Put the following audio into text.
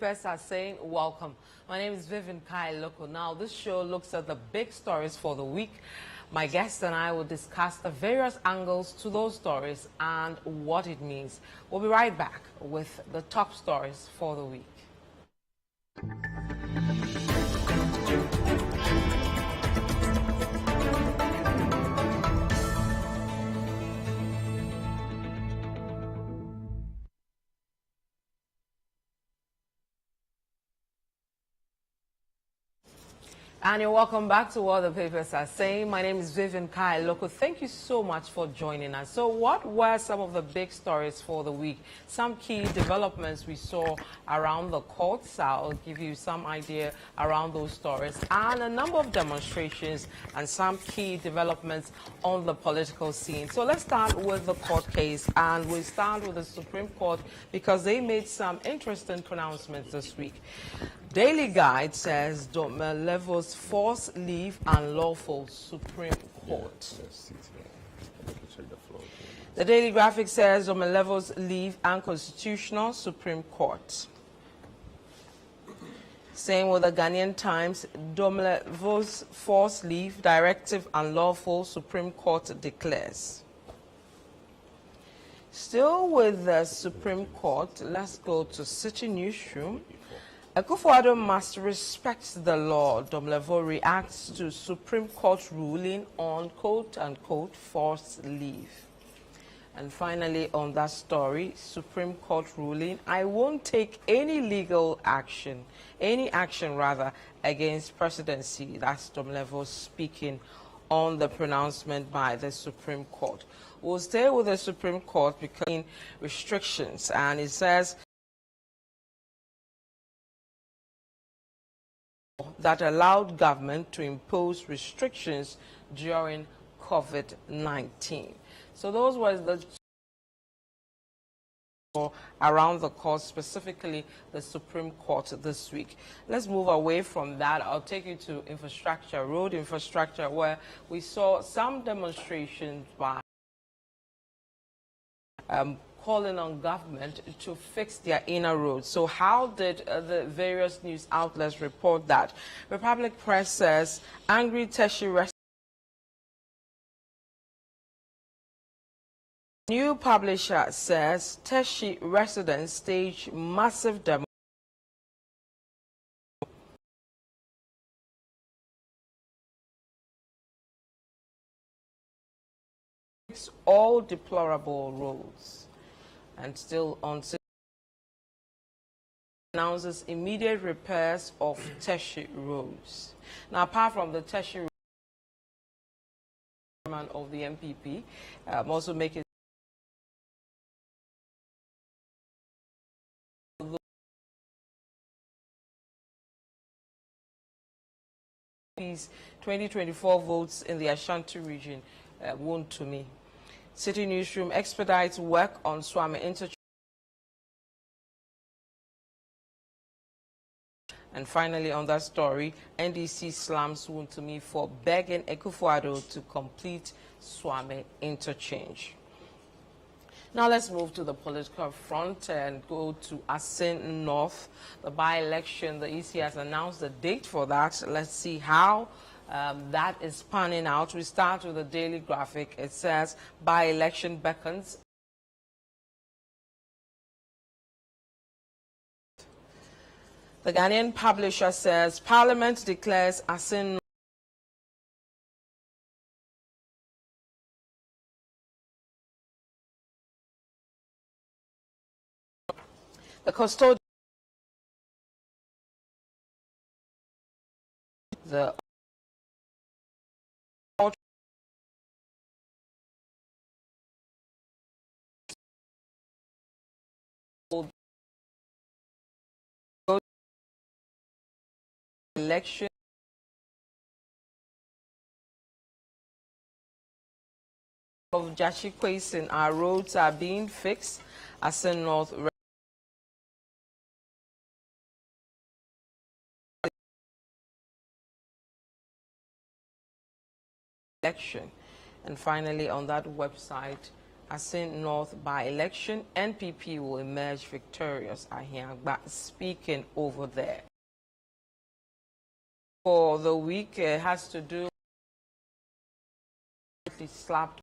First, are saying welcome. My name is Vivian Kai Loko. Now, this show looks at the big stories for the week. My guest and I will discuss the various angles to those stories and what it means. We'll be right back with the top stories for the week. And you're welcome back to What the Papers Are Saying. My name is Vivian Kai Loko. Thank you so much for joining us. So what were some of the big stories for the week? Some key developments we saw around the courts. I'll give you some idea around those stories. And a number of demonstrations and some key developments on the political scene. So let's start with the court case. And we start with the Supreme Court because they made some interesting pronouncements this week. Daily Guide says levels force leave unlawful Supreme Court. The Daily Graphic says levels leave unconstitutional Supreme Court. Same with the Ghanaian Times, levels force leave directive unlawful Supreme Court declares. Still with the Supreme Court, let's go to City Newsroom. Akufo-Addo must respect the law. Domlevo reacts to Supreme Court ruling on quote-unquote forced leave. And finally, on that story, Supreme Court ruling, I won't take any legal action, against presidency. That's Domlevo speaking on the pronouncement by the Supreme Court. We'll stay with the Supreme Court because restrictions, and it says that allowed government to impose restrictions during COVID-19. So those were the around the court, specifically the Supreme Court this week. Let's move away from that. I'll take you to infrastructure, road infrastructure, where we saw some demonstrations by calling on government to fix their inner roads. So how did the various news outlets report that? Republic Press says angry Teshie residents. New Publisher says Teshie residents stage massive demo. All deplorable roads. And still on announces immediate repairs of Teshie roads. Now, apart from the Teshie of the MPP, also making 2024 votes in the Ashanti region won to me. City Newsroom expedites work on Swami Interchange. And finally, on that story, NDC slams Wontumi for begging Akufo-Addo to complete Swami Interchange. Now let's move to the political front and go to Asin North. The by-election, the EC has announced the date for that. Let's see how that is panning out. We start with the Daily Graphic. It says by-election beckons. The Ghanaian Publisher says Parliament declares Asin the custodian. The election of Jachi Kwasin, our roads are being fixed. Asin North election. And finally, on that website, Asin North by-election, NPP will emerge victorious. Ahiangba speaking over there. For the week, has to do with slapped